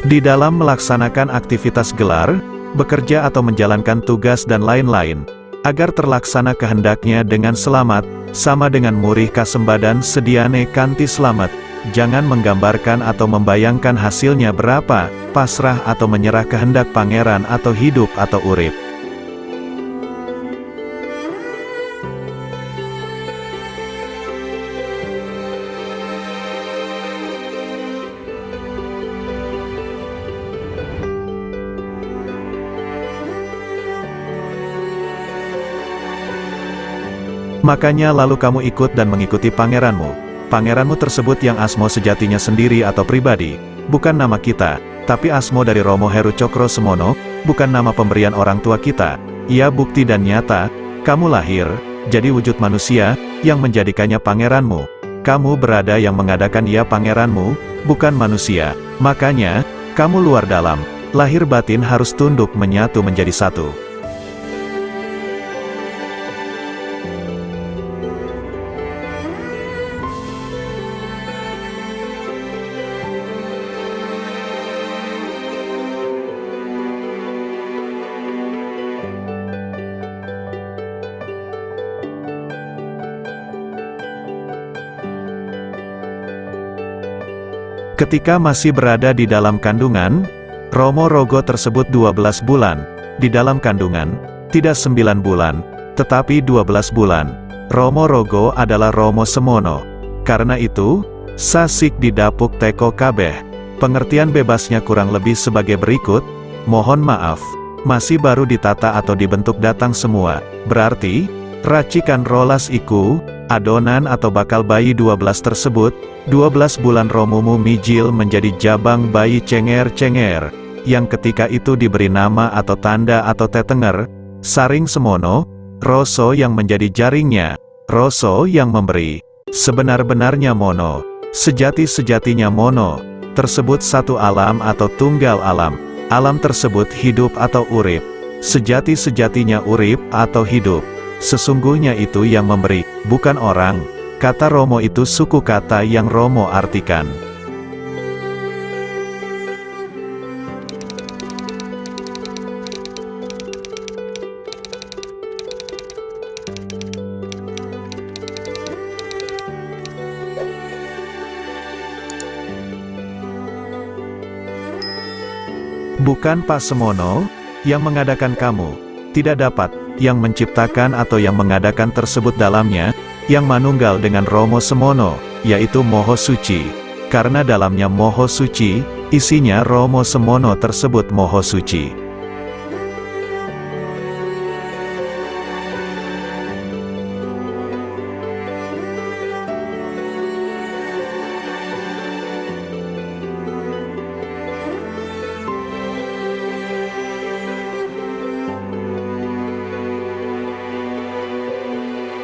Di dalam melaksanakan aktivitas gelar, bekerja atau menjalankan tugas dan lain-lain, agar terlaksana kehendaknya dengan selamat, sama dengan murih kasembadan sediane kanti selamat. Jangan menggambarkan atau membayangkan hasilnya berapa, pasrah atau menyerah kehendak pangeran atau hidup atau urip. Makanya lalu kamu ikut dan mengikuti pangeranmu. Pangeranmu tersebut yang asmo sejatinya sendiri atau pribadi, bukan nama kita, tapi asmo dari Romo Heru Cokro Semono, bukan nama pemberian orang tua kita. Ia bukti dan nyata, kamu lahir, jadi wujud manusia, yang menjadikannya pangeranmu. Kamu berada yang mengadakan ia pangeranmu, bukan manusia. Makanya, kamu luar dalam, lahir batin harus tunduk menyatu menjadi satu. Ketika masih berada di dalam kandungan, Romo Rogo tersebut 12 bulan, di dalam kandungan, tidak 9 bulan, tetapi 12 bulan. Romo Rogo adalah Romo Semono. Karena itu, sasik didapuk teko kabeh. Pengertian bebasnya kurang lebih sebagai berikut, mohon maaf, masih baru ditata atau dibentuk datang semua, berarti, racikan rolas iku, adonan atau bakal bayi 12 tersebut, 12 bulan romumu mijil menjadi jabang bayi cenger-cenger, yang ketika itu diberi nama atau tanda atau tetenger, saring semono, roso yang menjadi jaringnya, roso yang memberi, sebenar-benarnya mono, sejati-sejatinya mono, tersebut satu alam atau tunggal alam, alam tersebut hidup atau urip, sejati-sejatinya urip atau hidup. Sesungguhnya itu yang memberi, bukan orang. Kata Romo itu suku kata yang Romo artikan. Bukan Pasemono yang mengadakan kamu, tidak dapat, yang menciptakan atau yang mengadakan tersebut dalamnya, yang manunggal dengan Romo Semono, yaitu Moho Suci. Karena dalamnya Moho Suci, isinya Romo Semono tersebut Moho Suci.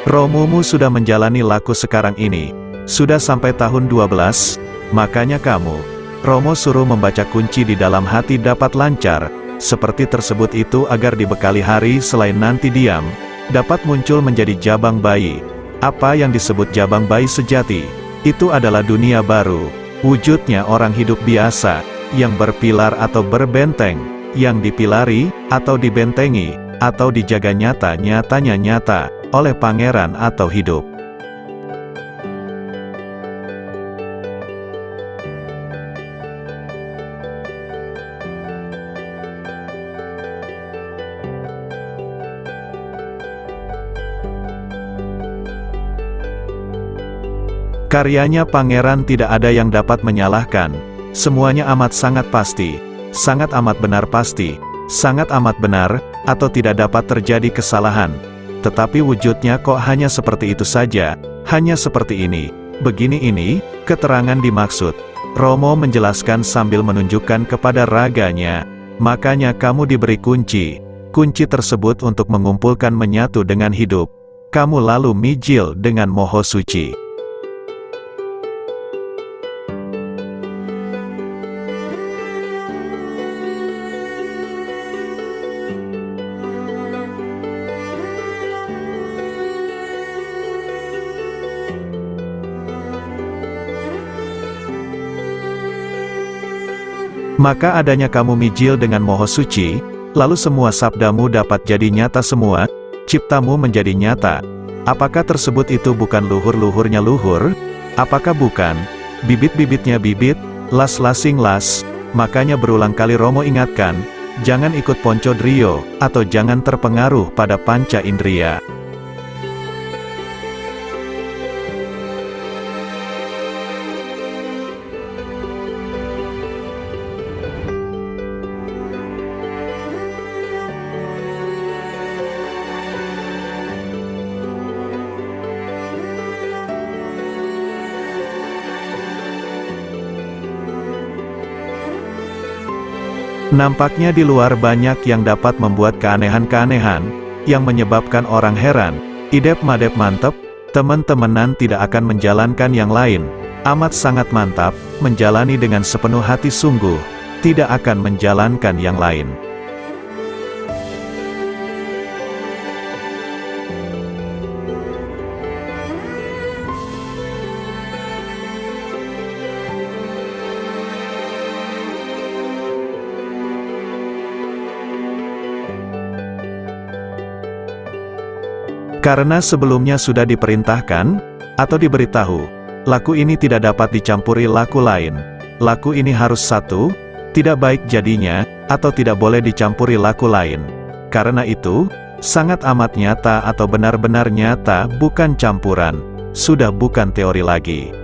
Romumu sudah menjalani laku sekarang ini, sudah sampai tahun 12, makanya kamu, Romo suruh membaca kunci di dalam hati dapat lancar, seperti tersebut itu agar dibekali hari selain nanti diam, dapat muncul menjadi jabang bayi. Apa yang disebut jabang bayi sejati, itu adalah dunia baru, wujudnya orang hidup biasa, yang berpilar atau berbenteng, yang dipilari, atau dibentengi, atau dijaga nyata-nyatanya nyata, oleh pangeran atau hidup. Karyanya pangeran tidak ada yang dapat menyalahkan, semuanya amat sangat pasti, sangat amat benar pasti, sangat amat benar, atau tidak dapat terjadi kesalahan. Tetapi wujudnya kok hanya seperti itu saja, hanya seperti ini, begini ini, keterangan dimaksud. Romo menjelaskan sambil menunjukkan kepada raganya, makanya kamu diberi kunci, kunci tersebut untuk mengumpulkan menyatu dengan hidup. Kamu lalu mijil dengan Moho Suci. Maka adanya kamu mijil dengan moho suci, lalu semua sabdamu dapat jadi nyata semua, ciptamu menjadi nyata. Apakah tersebut itu bukan luhur-luhurnya luhur? Apakah bukan bibit-bibitnya bibit, las-lasing las? Makanya berulang kali Romo ingatkan, jangan ikut ponco drio, atau jangan terpengaruh pada panca indria. Nampaknya di luar banyak yang dapat membuat keanehan-keanehan, yang menyebabkan orang heran. Idep madep mantep, teman-temanan tidak akan menjalankan yang lain. Amat sangat mantap, menjalani dengan sepenuh hati sungguh, tidak akan menjalankan yang lain. Karena sebelumnya sudah diperintahkan, atau diberitahu, laku ini tidak dapat dicampuri laku lain. Laku ini harus satu, tidak baik jadinya, atau tidak boleh dicampuri laku lain. Karena itu, sangat amat nyata atau benar-benar nyata bukan campuran, sudah bukan teori lagi.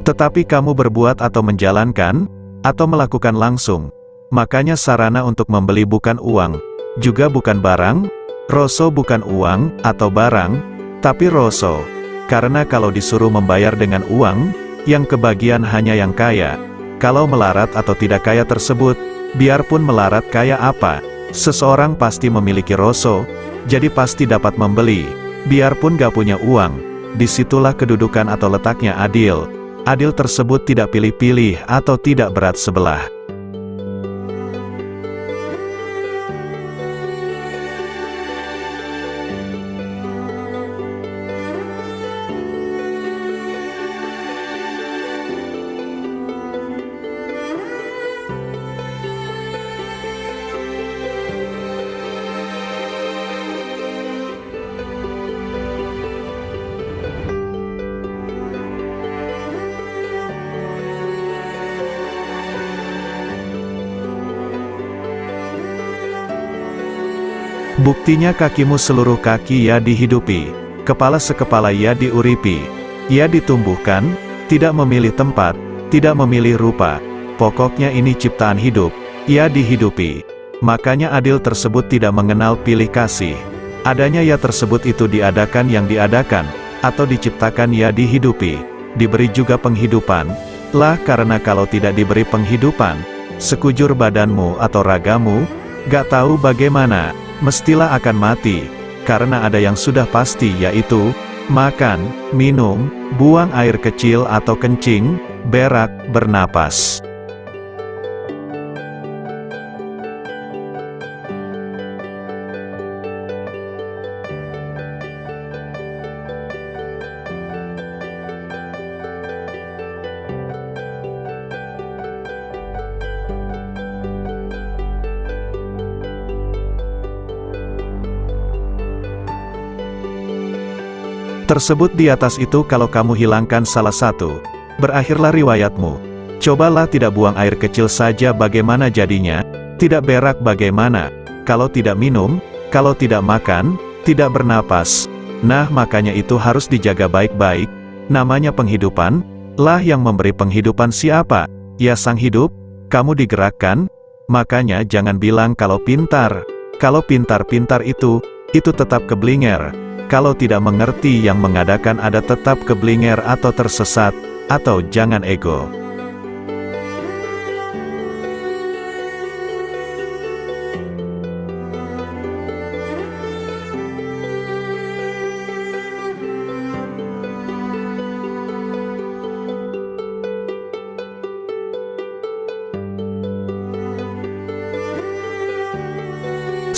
Tetapi kamu berbuat atau menjalankan, atau melakukan langsung. Makanya sarana untuk membeli bukan uang, juga bukan barang, roso bukan uang, atau barang, tapi roso. Karena kalau disuruh membayar dengan uang, yang kebagian hanya yang kaya. Kalau melarat atau tidak kaya tersebut, biarpun melarat kaya apa, seseorang pasti memiliki roso, jadi pasti dapat membeli, biarpun gak punya uang. Disitulah kedudukan atau letaknya adil. Adil tersebut tidak pilih-pilih atau tidak berat sebelah. Buktinya kakimu seluruh kaki ya dihidupi, kepala sekepala ya diuripi, ya ditumbuhkan, tidak memilih tempat, tidak memilih rupa, pokoknya ini ciptaan hidup, ya dihidupi. Makanya adil tersebut tidak mengenal pilih kasih. Adanya ya tersebut itu diadakan yang diadakan, atau diciptakan ya dihidupi, diberi juga penghidupan, lah karena kalau tidak diberi penghidupan, sekujur badanmu atau ragamu, gak tahu bagaimana, mestilah akan mati, karena ada yang sudah pasti yaitu, makan, minum, buang air kecil atau kencing, berak, bernapas. Tersebut di atas itu kalau kamu hilangkan salah satu, berakhirlah riwayatmu. Cobalah tidak buang air kecil saja bagaimana jadinya, tidak berak bagaimana, kalau tidak minum, kalau tidak makan, tidak bernapas. Nah makanya itu harus dijaga baik-baik, namanya penghidupan, lah yang memberi penghidupan siapa? Ya sang hidup, kamu digerakkan, makanya jangan bilang kalau pintar-pintar itu tetap keblinger. Kalau tidak mengerti yang mengadakan ada tetap keblinger atau tersesat, atau jangan ego.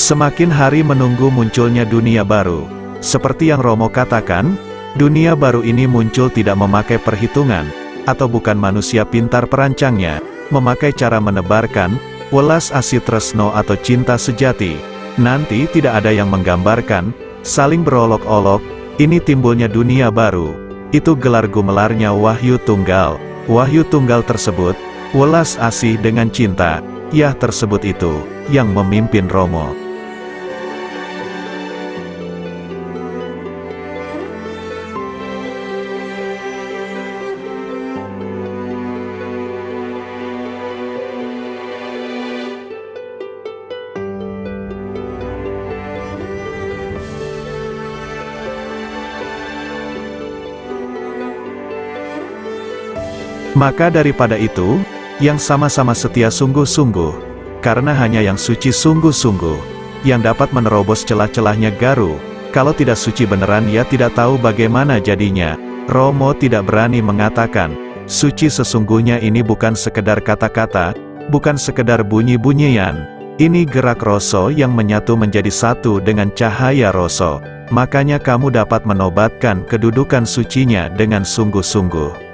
Semakin hari menunggu munculnya dunia baru. Seperti yang Romo katakan, dunia baru ini muncul tidak memakai perhitungan, atau bukan manusia pintar perancangnya, memakai cara menebarkan, welas asih tresno atau cinta sejati. Nanti tidak ada yang menggambarkan, saling berolok-olok, ini timbulnya dunia baru. Itu gelar gumelarnya Wahyu Tunggal. Wahyu Tunggal tersebut, welas asih dengan cinta, ya tersebut itu, yang memimpin Romo. Maka daripada itu, yang sama-sama setia sungguh-sungguh, karena hanya yang suci sungguh-sungguh, yang dapat menerobos celah-celahnya garu. Kalau tidak suci beneran ia tidak tahu bagaimana jadinya. Romo tidak berani mengatakan, suci sesungguhnya ini bukan sekedar kata-kata, bukan sekedar bunyi-bunyian. Ini gerak roso yang menyatu menjadi satu dengan cahaya roso. Makanya kamu dapat menobatkan kedudukan sucinya dengan sungguh-sungguh.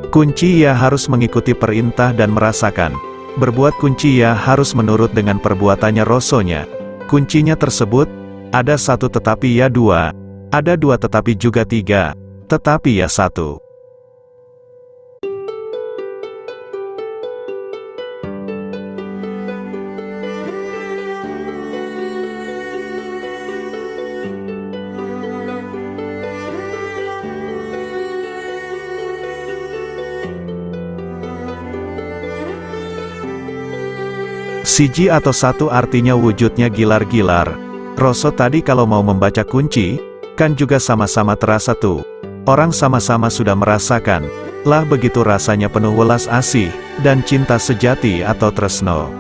Kunci ia harus mengikuti perintah dan merasakan. Berbuat kunci ia harus menurut dengan perbuatannya rosonya. Kuncinya tersebut, ada satu tetapi ya dua, ada dua tetapi juga tiga, tetapi ya satu. Siji atau satu artinya wujudnya gilar-gilar. Roso tadi kalau mau membaca kunci, kan juga sama-sama terasa tuh. Orang sama-sama sudah merasakan. Lah begitu rasanya penuh welas asih, dan cinta sejati atau tresno.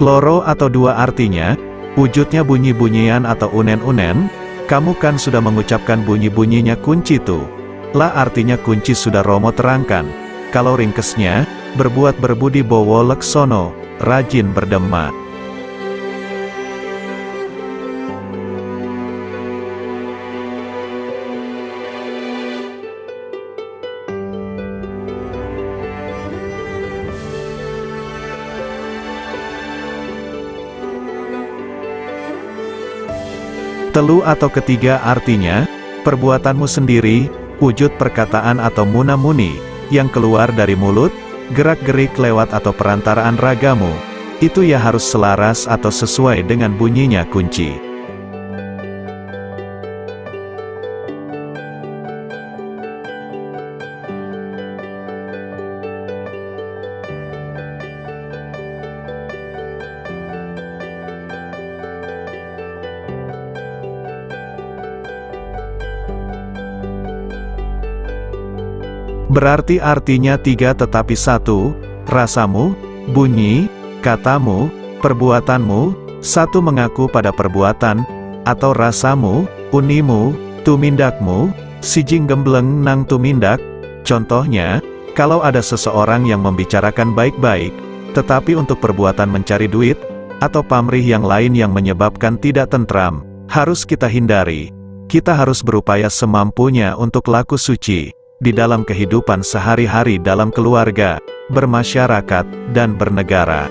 Loro atau dua artinya, wujudnya bunyi-bunyian atau unen-unen, kamu kan sudah mengucapkan bunyi-bunyinya kunci tuh. Lah artinya kunci sudah Romo terangkan. Kalau ringkesnya, berbuat berbudi bowo leksono, rajin berdema. Telu atau ketiga artinya, perbuatanmu sendiri, wujud perkataan atau muna-muni, yang keluar dari mulut, gerak-gerik lewat atau perantaraan ragamu, itu ya harus selaras atau sesuai dengan bunyinya kunci. Berarti artinya tiga tetapi satu, rasamu, bunyi, katamu, perbuatanmu, satu mengaku pada perbuatan, atau rasamu, unimu, tumindakmu, sijing gembleng nang tumindak. Contohnya, kalau ada seseorang yang membicarakan baik-baik, tetapi untuk perbuatan mencari duit, atau pamrih yang lain yang menyebabkan tidak tentram, harus kita hindari. Kita harus berupaya semampunya untuk laku suci di dalam kehidupan sehari-hari dalam keluarga, bermasyarakat, dan bernegara.